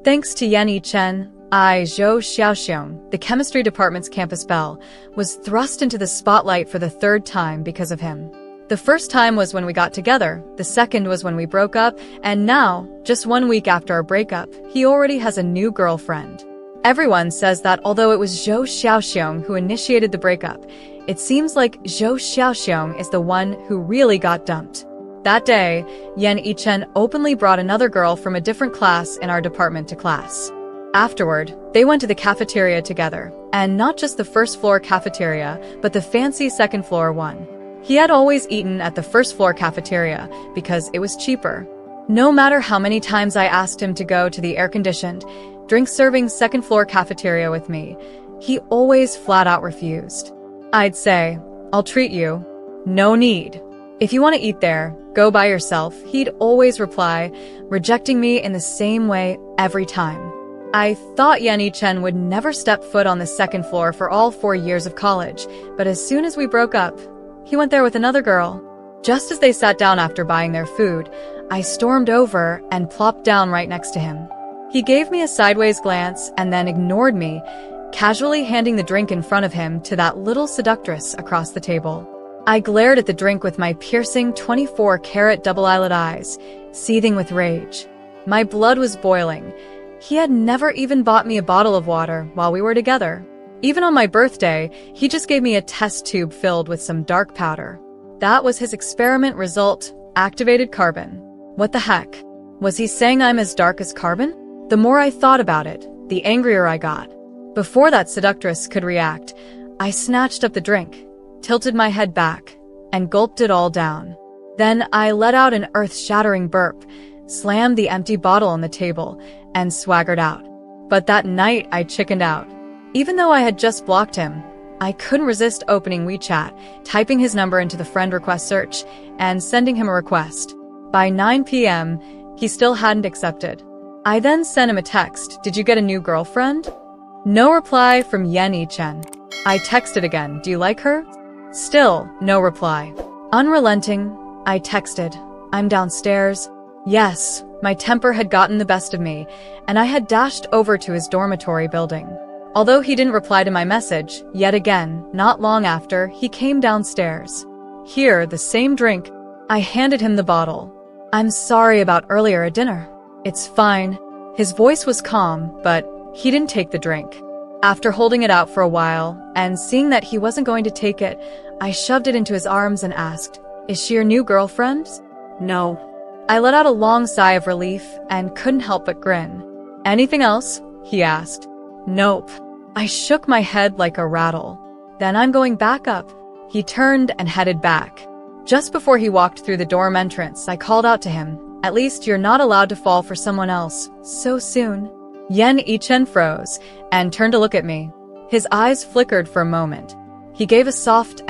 Thanks to Yan Yichen, I, Zhou Xiaoxiong, the chemistry department's campus belle, was thrust into the spotlight for the third time because of him. The first time was when we got together, the second was when we broke up, and now, just 1 week after our breakup, he already has a new girlfriend. Everyone says that although it was Zhou Xiaoxiong who initiated the breakup, it seems like Zhou Xiaoxiong is the one who really got dumped. That day, Yan Yichen openly brought another girl from a different class in our department to class. Afterward, they went to the cafeteria together, and not just the first-floor cafeteria, but the fancy second-floor one. He had always eaten at the first-floor cafeteria because it was cheaper. No matter how many times I asked him to go to the air-conditioned, drink-serving second-floor cafeteria with me, he always flat-out refused. I'd say, "I'll treat you." "No need. If you want to eat there, go by yourself," he'd always reply, rejecting me in the same way every time. I thought Yan Yichen would never step foot on the second floor for all 4 years of college, but as soon as we broke up, he went there with another girl. Just as they sat down after buying their food, I stormed over and plopped down right next to him. He gave me a sideways glance and then ignored me, casually handing the drink in front of him to that little seductress across the table. I glared at the drink with my piercing 24-carat double-eyelid eyes, seething with rage. My blood was boiling. He had never even bought me a bottle of water while we were together. Even on my birthday, he just gave me a test tube filled with some dark powder. That was his experiment result, activated carbon. What the heck? Was he saying I'm as dark as carbon? The more I thought about it, the angrier I got. Before that seductress could react, I snatched up the drink, tilted my head back, and gulped it all down. Then I let out an earth-shattering burp, slammed the empty bottle on the table, and swaggered out. But that night I chickened out. Even though I had just blocked him, I couldn't resist opening WeChat, typing his number into the friend request search, and sending him a request. By 9 p.m., he still hadn't accepted. I then sent him a text, "Did you get a new girlfriend?" No reply from Yan Yichen. I texted again, "Do you like her?" Still, no reply. Unrelenting, I texted, "I'm downstairs." Yes, my temper had gotten the best of me, and I had dashed over to his dormitory building. Although he didn't reply to my message, yet again, not long after, he came downstairs. Here, the same drink. I handed him the bottle. "I'm sorry about earlier at dinner." "It's fine." His voice was calm, but he didn't take the drink. After holding it out for a while, and seeing that he wasn't going to take it, I shoved it into his arms and asked, "Is she your new girlfriend?" "No." I let out a long sigh of relief and couldn't help but grin. "Anything else?" he asked. "Nope." I shook my head like a rattle. "Then I'm going back up." He turned and headed back. Just before he walked through the dorm entrance, I called out to him, "At least you're not allowed to fall for someone else so soon." Yan Yichen froze and turned to look at me. His eyes flickered for a moment. He gave a soft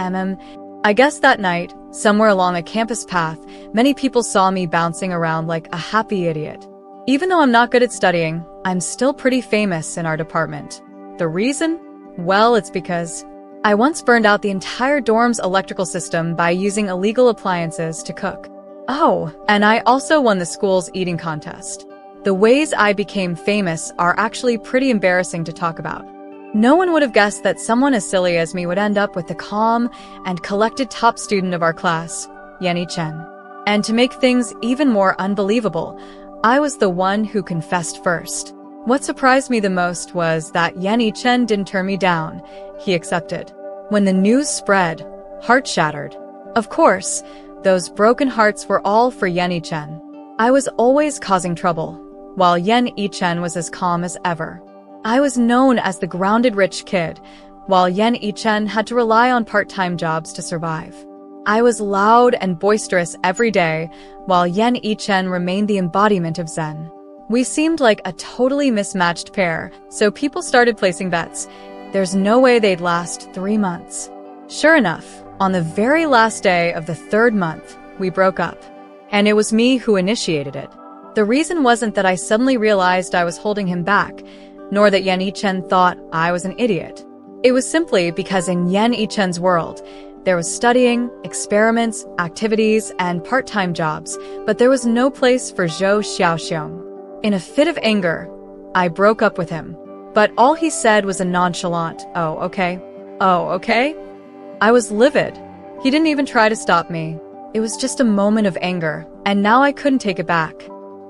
I guess that night, somewhere along a campus path, many people saw me bouncing around like a happy idiot. Even though I'm not good at studying, I'm still pretty famous in our department. The reason? Well, it's because I once burned out the entire dorm's electrical system by using illegal appliances to cook. Oh, and I also won the school's eating contest. The ways I became famous are actually pretty embarrassing to talk about. No one would have guessed that someone as silly as me would end up with the calm and collected top student of our class, Yan Yichen. And to make things even more unbelievable, I was the one who confessed first. What surprised me the most was that Yan Yichen didn't turn me down. He accepted. When the news spread, heart shattered. Of course, those broken hearts were all for Yan Yichen. I was always causing trouble, while Yan Yichen was as calm as ever. I was known as the grounded rich kid, while Yan Yichen had to rely on part-time jobs to survive. I was loud and boisterous every day, while Yan Yichen remained the embodiment of Zen. We seemed like a totally mismatched pair, so people started placing bets. There's no way they'd last 3 months. Sure enough, on the very last day of the 3rd month, we broke up. And it was me who initiated it. The reason wasn't that I suddenly realized I was holding him back, nor that Yan Yichen thought I was an idiot. It was simply because in Yan Yichen's world, there was studying, experiments, activities, and part-time jobs, but there was no place for Zhou Xiaoxiong. In a fit of anger, I broke up with him. But all he said was a nonchalant, "Oh, okay. Oh, okay?" I was livid. He didn't even try to stop me. It was just a moment of anger, and now I couldn't take it back.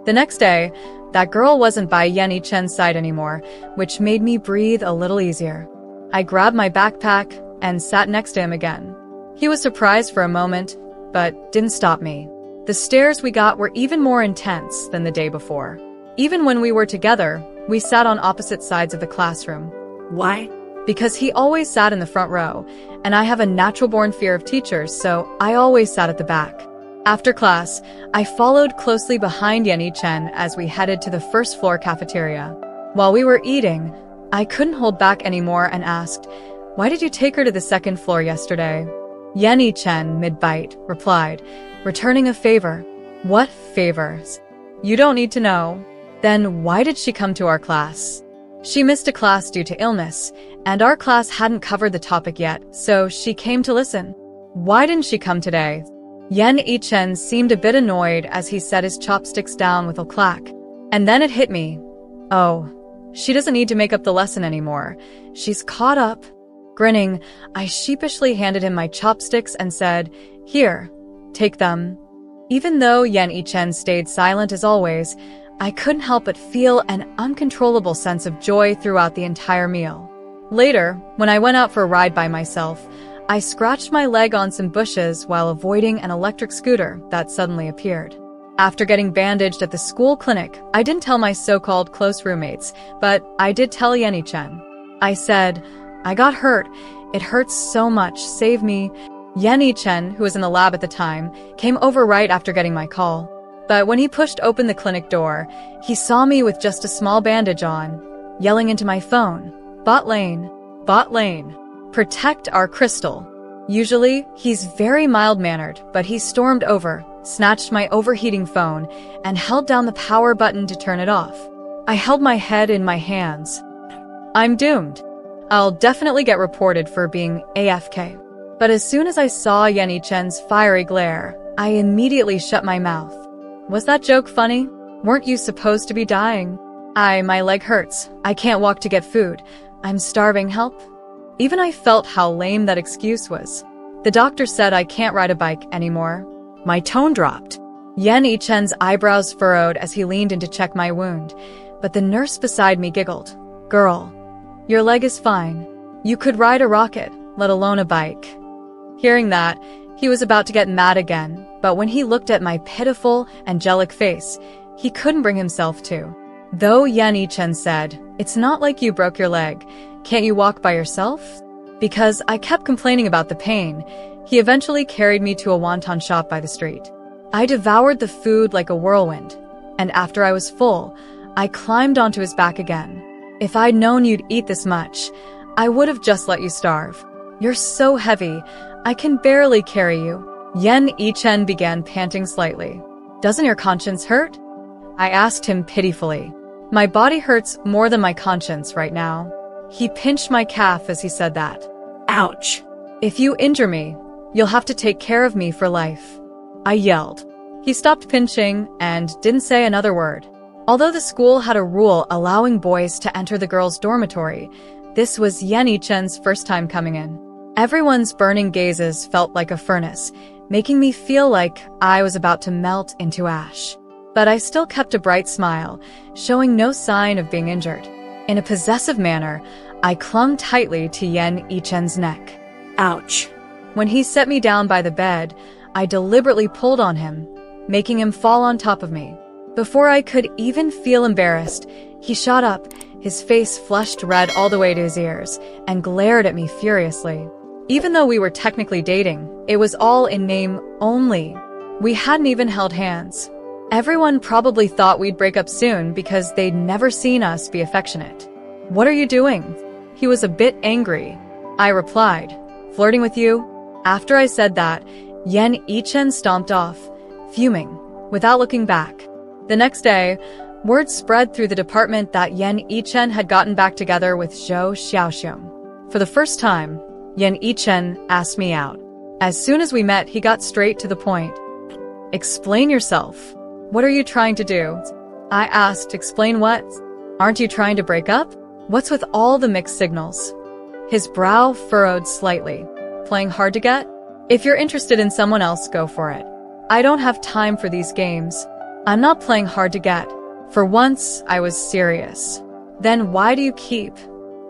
The next day, that girl wasn't by Yenny Chen's side anymore, which made me breathe a little easier. I grabbed my backpack and sat next to him again. He was surprised for a moment, but didn't stop me. The stares we got were even more intense than the day before. Even when we were together, we sat on opposite sides of the classroom. Why? Because he always sat in the front row, and I have a natural-born fear of teachers, so I always sat at the back. After class, I followed closely behind Yenny Chen as we headed to the first floor cafeteria. While we were eating, I couldn't hold back anymore and asked, "Why did you take her to the second floor yesterday?" Yenny Chen, mid-bite, replied, "Returning a favor." "What favors?" "You don't need to know." "Then why did she come to our class?" "She missed a class due to illness, and our class hadn't covered the topic yet, so she came to listen." "Why didn't she come today?" Yenny Chen seemed a bit annoyed as he set his chopsticks down with a clack. And then it hit me. Oh, she doesn't need to make up the lesson anymore. She's caught up. Grinning, I sheepishly handed him my chopsticks and said, "Here, take them." Even though Yenny Chen stayed silent as always, I couldn't help but feel an uncontrollable sense of joy throughout the entire meal. Later, when I went out for a ride by myself, I scratched my leg on some bushes while avoiding an electric scooter that suddenly appeared. After getting bandaged at the school clinic, I didn't tell my so-called close roommates, but I did tell Yenny Chen. I said, "I got hurt. It hurts so much. Save me." Yenny Chen, who was in the lab at the time, came over right after getting my call. But when he pushed open the clinic door, he saw me with just a small bandage on, yelling into my phone, "Bot lane, bot lane. Protect our crystal." Usually, he's very mild-mannered, but he stormed over, snatched my overheating phone, and held down the power button to turn it off. I held my head in my hands. I'm doomed. I'll definitely get reported for being AFK. But as soon as I saw Yenny Chen's fiery glare, I immediately shut my mouth. Was that joke funny? Weren't you supposed to be dying? My leg hurts. I can't walk to get food. I'm starving. Help. Even I felt how lame that excuse was. The doctor said I can't ride a bike anymore. My tone dropped. Yenny Chen's eyebrows furrowed as he leaned in to check my wound, but the nurse beside me giggled. "Girl, your leg is fine. You could ride a rocket, let alone a bike." Hearing that, he was about to get mad again, but when he looked at my pitiful, angelic face, he couldn't bring himself to. Though Yenny Chen said, "It's not like you broke your leg. Can't you walk by yourself?" Because I kept complaining about the pain, he eventually carried me to a wonton shop by the street. I devoured the food like a whirlwind, and after I was full, I climbed onto his back again. "If I'd known you'd eat this much, I would have just let you starve. You're so heavy, I can barely carry you." Yenny Chen began panting slightly. "Doesn't your conscience hurt?" I asked him pitifully. "My body hurts more than my conscience right now." He pinched my calf as he said that. "Ouch. If you injure me, you'll have to take care of me for life," I yelled. He stopped pinching and didn't say another word. Although the school had a rule allowing boys to enter the girls' dormitory, this was Yenny Chen's first time coming in. Everyone's burning gazes felt like a furnace, making me feel like I was about to melt into ash. But I still kept a bright smile, showing no sign of being injured. In a possessive manner, I clung tightly to Yenny Chen's neck. Ouch. When he set me down by the bed, I deliberately pulled on him, making him fall on top of me. Before I could even feel embarrassed, he shot up, his face flushed red all the way to his ears, and glared at me furiously. Even though we were technically dating, it was all in name only. We hadn't even held hands. Everyone probably thought we'd break up soon because they'd never seen us be affectionate. "What are you doing?" He was a bit angry. I replied, "Flirting with you?" After I said that, Yenny Chen stomped off, fuming, without looking back. The next day, word spread through the department that Yenny Chen had gotten back together with Zhou Xiaoxiong. For the first time, Yenny Chen asked me out. As soon as we met, he got straight to the point. "Explain yourself. What are you trying to do?" I asked. "Explain what?" Aren't you trying to break up? What's with all the mixed signals? His brow furrowed slightly. Playing hard to get? If you're interested in someone else, go for it. I don't have time for these games. I'm not playing hard to get. For once, I was serious. Then why do you keep?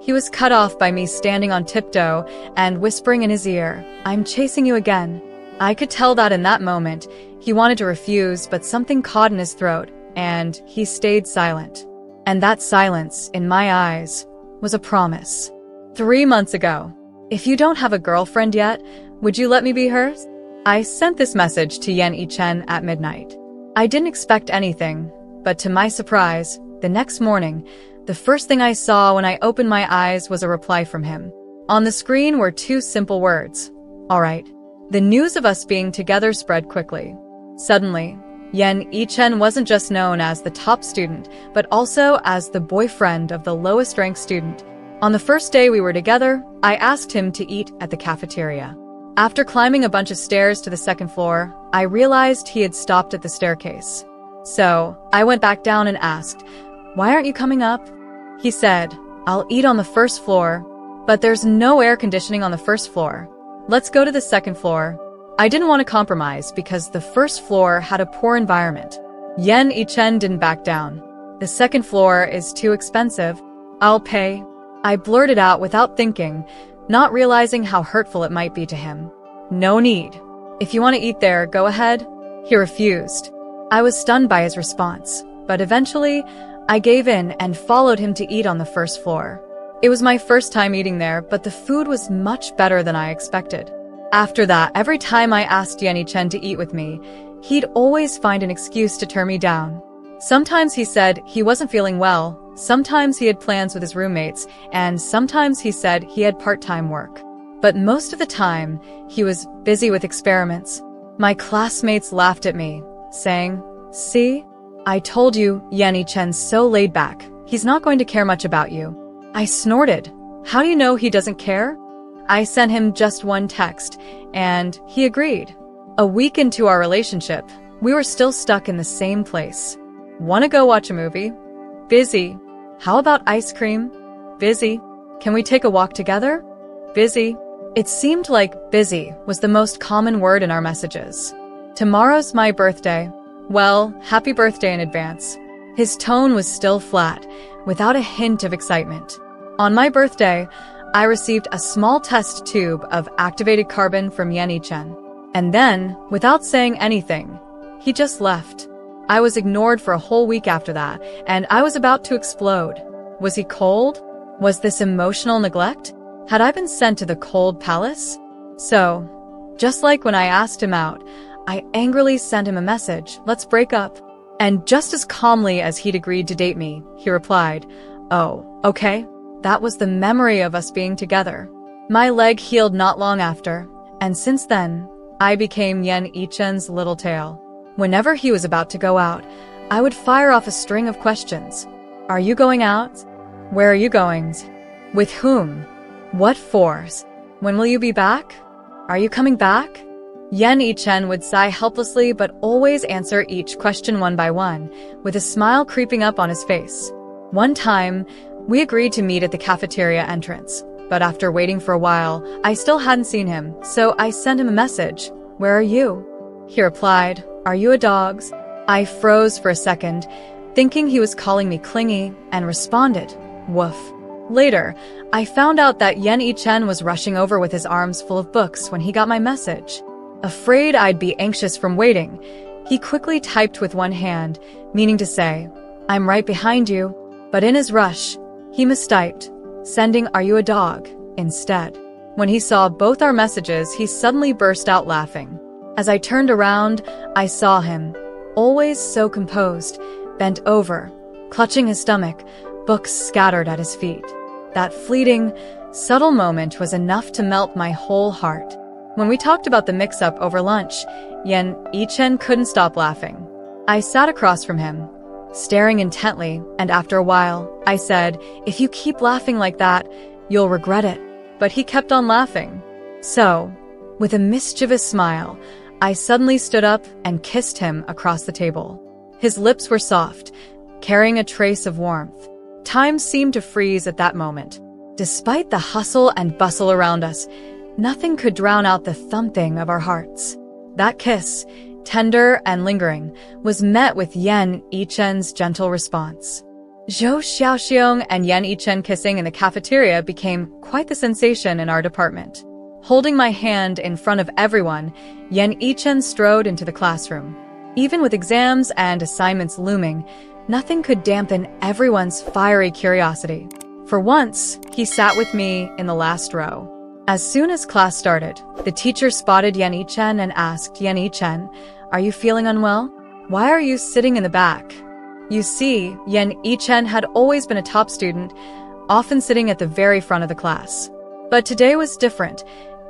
He was cut off by me standing on tiptoe and whispering in his ear, I'm chasing you again. I could tell that in that moment, he wanted to refuse, but something caught in his throat, and he stayed silent. And that silence, in my eyes, was a promise. 3 months ago. If you don't have a girlfriend yet, would you let me be hers? I sent this message to Yen Ichen at midnight. I didn't expect anything, but to my surprise, the next morning, the first thing I saw when I opened my eyes was a reply from him. On the screen were 2 simple words. All right. The news of us being together spread quickly. Suddenly, Yen Ichen wasn't just known as the top student, but also as the boyfriend of the lowest-ranked student. On the first day we were together, I asked him to eat at the cafeteria. After climbing a bunch of stairs to the 2nd floor, I realized he had stopped at the staircase. So, I went back down and asked, "Why aren't you coming up?" He said, "I'll eat on the 1st floor, but there's no air conditioning on the 1st floor. Let's go to the 2nd floor." I didn't want to compromise because the 1st floor had a poor environment. Yen Ichen didn't back down. "The 2nd floor is too expensive. I'll pay." I blurted out without thinking, not realizing how hurtful it might be to him. "No need. If you want to eat there, go ahead." He refused. I was stunned by his response, but eventually, I gave in and followed him to eat on the 1st floor. It was my first time eating there, but the food was much better than I expected. After that, every time I asked Yen Ichen to eat with me, he'd always find an excuse to turn me down. Sometimes he said he wasn't feeling well, sometimes he had plans with his roommates, and sometimes he said he had part-time work. But most of the time, he was busy with experiments. My classmates laughed at me, saying, "See? I told you, Yen Ichen's so laid back, he's not going to care much about you." I snorted. "How do you know he doesn't care?" I sent him just one text, and he agreed. A week into our relationship, we were still stuck in the same place. "Wanna go watch a movie?" "Busy." "How about ice cream?" "Busy." "Can we take a walk together?" "Busy." It seemed like busy was the most common word in our messages. "Tomorrow's my birthday." "Well, happy birthday in advance." His tone was still flat, without a hint of excitement. On my birthday, I received a small test tube of activated carbon from Yen Ichen. And then, without saying anything, he just left. I was ignored for a whole week after that, and I was about to explode. Was he cold? Was this emotional neglect? Had I been sent to the cold palace? So, just like when I asked him out, I angrily sent him a message, "Let's break up." And just as calmly as he'd agreed to date me, he replied, "Oh, okay." That was the memory of us being together. My leg healed not long after, and since then, I became Yen Ichen's little tail. Whenever he was about to go out, I would fire off a string of questions. "Are you going out? Where are you going? With whom? What for? When will you be back? Are you coming back?" Yen Ichen would sigh helplessly but always answer each question one by one, with a smile creeping up on his face. One time, we agreed to meet at the cafeteria entrance, but after waiting for a while, I still hadn't seen him, so I sent him a message. "Where are you?" He replied, "Are you a dog?" I froze for a second, thinking he was calling me clingy, and responded, "Woof." Later, I found out that Yen Ichen was rushing over with his arms full of books when he got my message. Afraid I'd be anxious from waiting, he quickly typed with one hand, meaning to say, "I'm right behind you," but in his rush, he mistyped, sending "Are you a dog?" instead. When he saw both our messages, he suddenly burst out laughing. As I turned around, I saw him, always so composed, bent over, clutching his stomach, books scattered at his feet. That fleeting, subtle moment was enough to melt my whole heart. When we talked about the mix-up over lunch, Yen Ichen couldn't stop laughing. I sat across from him, staring intently, and after a while, I said, "If you keep laughing like that, you'll regret it." But he kept on laughing. So, with a mischievous smile, I suddenly stood up and kissed him across the table. His lips were soft, carrying a trace of warmth. Time seemed to freeze at that moment. Despite the hustle and bustle around us, nothing could drown out the thumping of our hearts. That kiss, tender and lingering, was met with Yan Yichen's gentle response. Zhou Xiaoxiong and Yan Yichen kissing in the cafeteria became quite the sensation in our department. Holding my hand in front of everyone, Yan Yichen strode into the classroom. Even with exams and assignments looming, nothing could dampen everyone's fiery curiosity. For once, he sat with me in the last row. As soon as class started, the teacher spotted Yan Yichen and asked Yan Yichen, "Are you feeling unwell? Why are you sitting in the back?" You see, Yan Yichen had always been a top student, often sitting at the very front of the class. But today was different,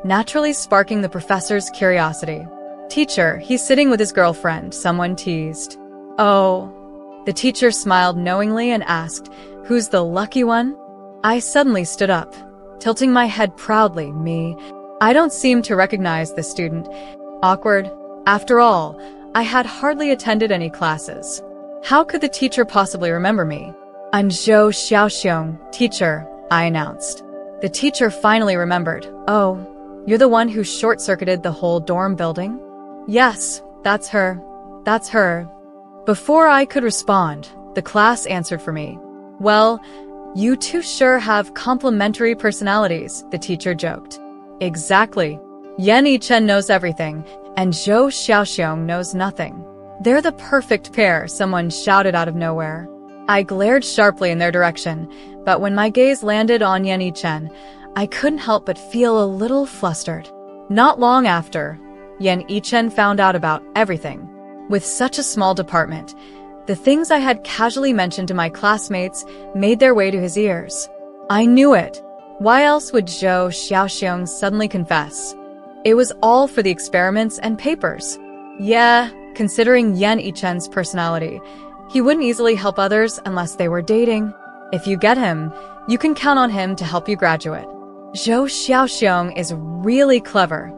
naturally sparking the professor's curiosity. "Teacher, he's sitting with his girlfriend," someone teased. "Oh." The teacher smiled knowingly and asked, "Who's the lucky one?" I suddenly stood up, tilting my head proudly. "Me. I don't seem to recognize this student." Awkward. After all, I had hardly attended any classes. How could the teacher possibly remember me? "I'm Zhou Xiaoxiong, teacher," I announced. The teacher finally remembered. "Oh, you're the one who short-circuited the whole dorm building?" "Yes, that's her. That's her." Before I could respond, the class answered for me. "Well, you two sure have complementary personalities," the teacher joked. "Exactly. Yan Yichen knows everything, and Zhou Xiaoxiong knows nothing. They're the perfect pair," someone shouted out of nowhere. I glared sharply in their direction, but when my gaze landed on Yan Yichen, I couldn't help but feel a little flustered. Not long after, Yan Yichen found out about everything. With such a small department, the things I had casually mentioned to my classmates made their way to his ears. I knew it. Why else would Zhou Xiaoxiong suddenly confess? It was all for the experiments and papers. Yeah, considering Yan Yichen's personality, he wouldn't easily help others unless they were dating. If you get him, you can count on him to help you graduate. Zhou Xiaoxiong is really clever.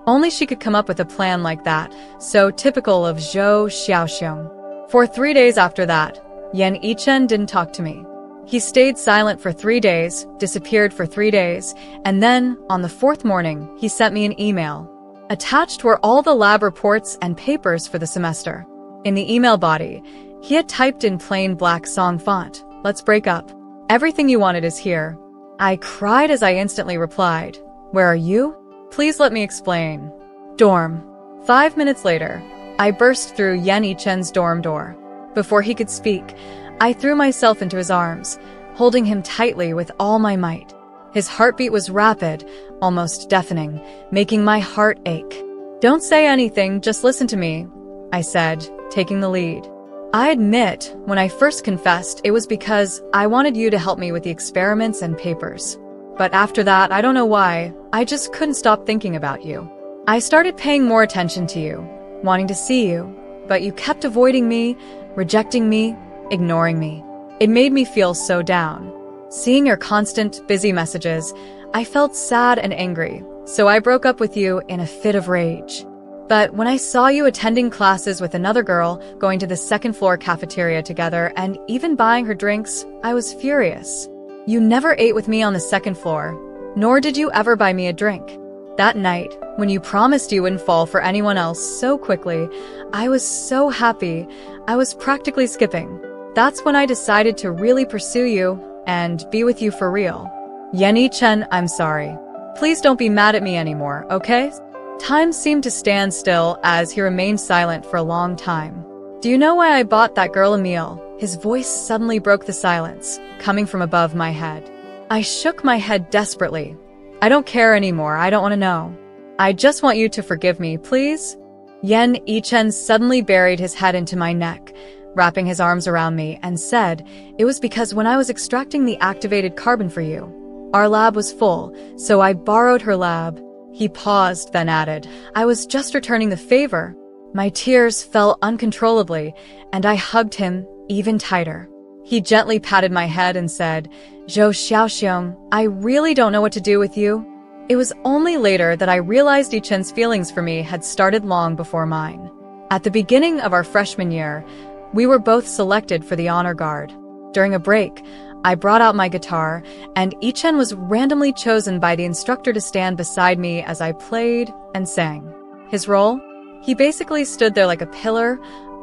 Only she could come up with a plan like that, so typical of Zhou Xiaoxiong. For 3 days after that, Yan Yichen didn't talk to me. He stayed silent for 3 days, disappeared for 3 days, and then, on the 4th morning, he sent me an email. Attached were all the lab reports and papers for the semester. In the email body, he had typed in plain black song font, "Let's break up. Everything you wanted is here." I cried as I instantly replied, "Where are you? Please let me explain." Dorm. 5 minutes later, I burst through Yan Yichen's dorm door. Before he could speak, I threw myself into his arms, holding him tightly with all my might. His heartbeat was rapid, almost deafening, making my heart ache. "Don't say anything, just listen to me," I said, taking the lead. I admit, when I first confessed, it was because I wanted you to help me with the experiments and papers. But after that, I don't know why, I just couldn't stop thinking about you. I started paying more attention to you, wanting to see you, but you kept avoiding me, rejecting me, ignoring me. It made me feel so down. Seeing your constant, busy messages, I felt sad and angry, so I broke up with you in a fit of rage. But when I saw you attending classes with another girl, going to the second-floor cafeteria together, and even buying her drinks, I was furious. You never ate with me on the second floor, nor did you ever buy me a drink. That night, when you promised you wouldn't fall for anyone else so quickly, I was so happy, I was practically skipping. That's when I decided to really pursue you and be with you for real. Yan Yichen, I'm sorry. Please don't be mad at me anymore, okay? Time seemed to stand still as he remained silent for a long time. "Do you know why I bought that girl a meal?" His voice suddenly broke the silence, coming from above my head. I shook my head desperately. "I don't care anymore, I don't want to know. I just want you to forgive me, please?" Yan Yichen suddenly buried his head into my neck, wrapping his arms around me, and said, "It was because when I was extracting the activated carbon for you, our lab was full, so I borrowed her lab." He paused, then added, "I was just returning the favor." My tears fell uncontrollably, and I hugged him even tighter. He gently patted my head and said, "Zhou Xiaoxiong, I really don't know what to do with you." It was only later that I realized Yichen's feelings for me had started long before mine. At the beginning of our freshman year, we were both selected for the honor guard. During a break, I brought out my guitar, and Ichen was randomly chosen by the instructor to stand beside me as I played and sang. His role? He basically stood there like a pillar,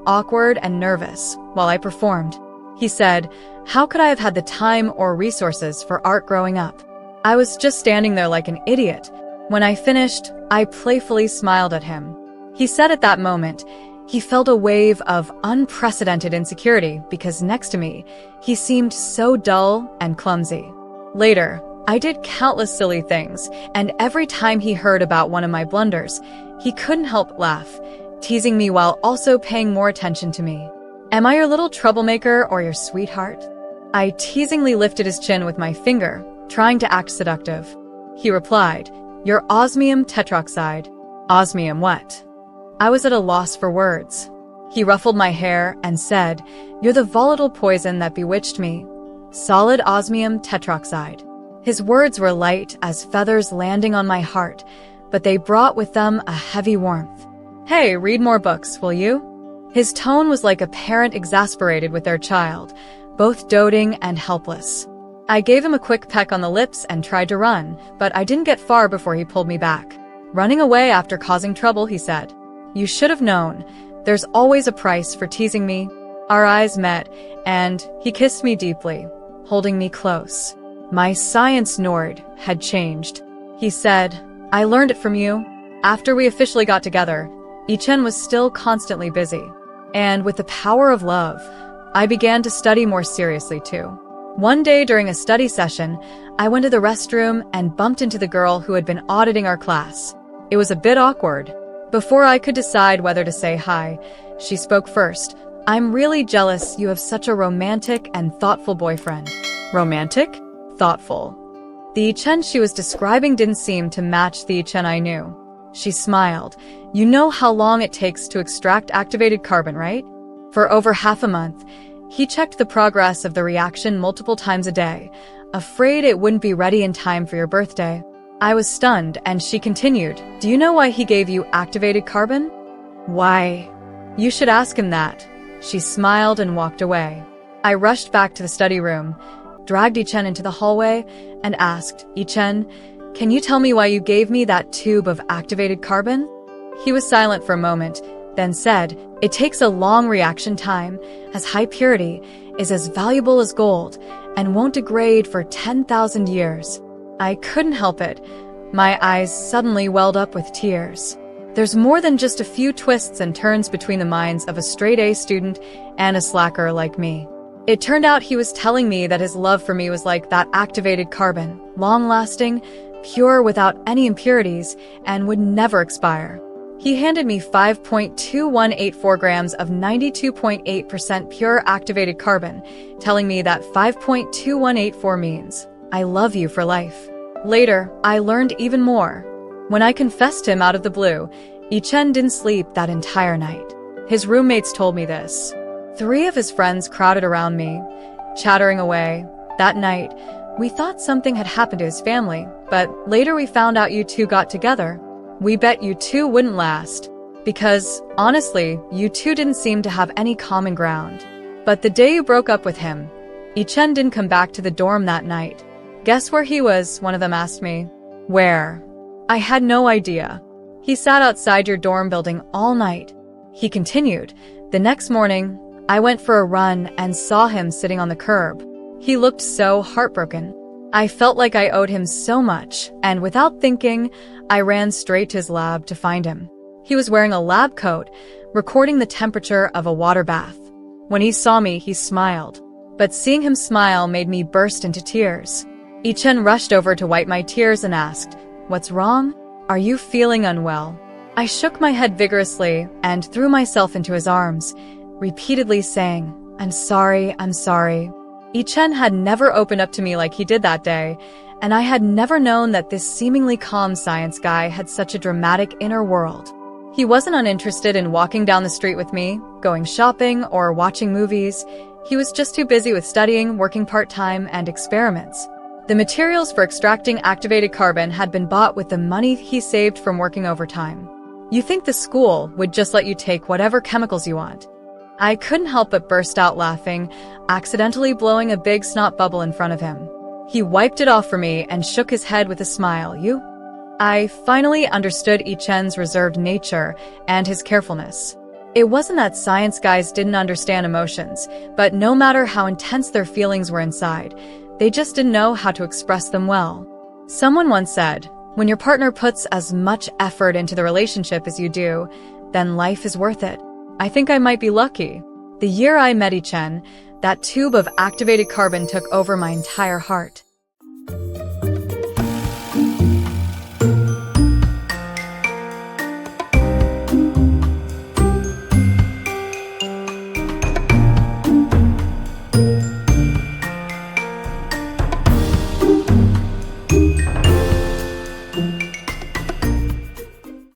awkward and nervous, while I performed. He said, "How could I have had the time or resources for art growing up?" I was just standing there like an idiot. When I finished, I playfully smiled at him. He said at that moment, he felt a wave of unprecedented insecurity because next to me, he seemed so dull and clumsy. Later, I did countless silly things, and every time he heard about one of my blunders, he couldn't help laugh, teasing me while also paying more attention to me. "Am I your little troublemaker or your sweetheart?" I teasingly lifted his chin with my finger, trying to act seductive. He replied, "Your osmium tetroxide." Osmium what? I was at a loss for words. He ruffled my hair and said, "You're the volatile poison that bewitched me. Solid osmium tetroxide." His words were light as feathers landing on my heart, but they brought with them a heavy warmth. "Hey, read more books, will you?" His tone was like a parent exasperated with their child, both doting and helpless. I gave him a quick peck on the lips and tried to run, but I didn't get far before he pulled me back. "Running away after causing trouble," he said. "You should have known. There's always a price for teasing me." Our eyes met, and he kissed me deeply, holding me close. My science nord had changed. He said, "I learned it from you." After we officially got together, Ichen was still constantly busy. And with the power of love, I began to study more seriously too. One day during a study session, I went to the restroom and bumped into the girl who had been auditing our class. It was a bit awkward. Before I could decide whether to say hi, she spoke first. "I'm really jealous you have such a romantic and thoughtful boyfriend." Romantic? Thoughtful. The Ichen she was describing didn't seem to match the Ichen I knew. She smiled. "You know how long it takes to extract activated carbon, right? For over half a month, he checked the progress of the reaction multiple times a day, afraid it wouldn't be ready in time for your birthday." I was stunned, and she continued, "Do you know why he gave you activated carbon?" "Why? You should ask him that." She smiled and walked away. I rushed back to the study room, dragged Ichen into the hallway, and asked, "Ichen, can you tell me why you gave me that tube of activated carbon?" He was silent for a moment, then said, "It takes a long reaction time, as high purity is as valuable as gold and won't degrade for 10,000 years. I couldn't help it. My eyes suddenly welled up with tears. There's more than just a few twists and turns between the minds of a straight-A student and a slacker like me. It turned out he was telling me that his love for me was like that activated carbon, long-lasting, pure without any impurities, and would never expire. He handed me 5.2184 grams of 92.8% pure activated carbon, telling me that 5.2184 means, "I love you for life." Later, I learned even more. When I confessed him out of the blue, Ichen didn't sleep that entire night. His roommates told me this. 3 of his friends crowded around me, chattering away. That night, we thought something had happened to his family, but later we found out you two got together. We bet you two wouldn't last. Because, honestly, you two didn't seem to have any common ground. But the day you broke up with him, Ichen didn't come back to the dorm that night. Guess where he was, one of them asked me. Where? I had no idea. He sat outside your dorm building all night. He continued. The next morning, I went for a run and saw him sitting on the curb. He looked so heartbroken. I felt like I owed him so much, and without thinking, I ran straight to his lab to find him. He was wearing a lab coat, recording the temperature of a water bath. When he saw me, he smiled. But seeing him smile made me burst into tears. Ichen rushed over to wipe my tears and asked, "What's wrong? Are you feeling unwell?" I shook my head vigorously and threw myself into his arms, repeatedly saying, I'm sorry. Ichen had never opened up to me like he did that day, and I had never known that this seemingly calm science guy had such a dramatic inner world. He wasn't uninterested in walking down the street with me, going shopping, or watching movies. He was just too busy with studying, working part-time, and experiments. The materials for extracting activated carbon had been bought with the money he saved from working overtime. You think the school would just let you take whatever chemicals you want? I couldn't help but burst out laughing, accidentally blowing a big snot bubble in front of him. He wiped it off for me and shook his head with a smile. You? I finally understood Ichen's reserved nature and his carefulness. It wasn't that science guys didn't understand emotions, but no matter how intense their feelings were inside, they just didn't know how to express them well. Someone once said, when your partner puts as much effort into the relationship as you do, then life is worth it. I think I might be lucky. The year I met Ichen, that tube of activated carbon took over my entire heart.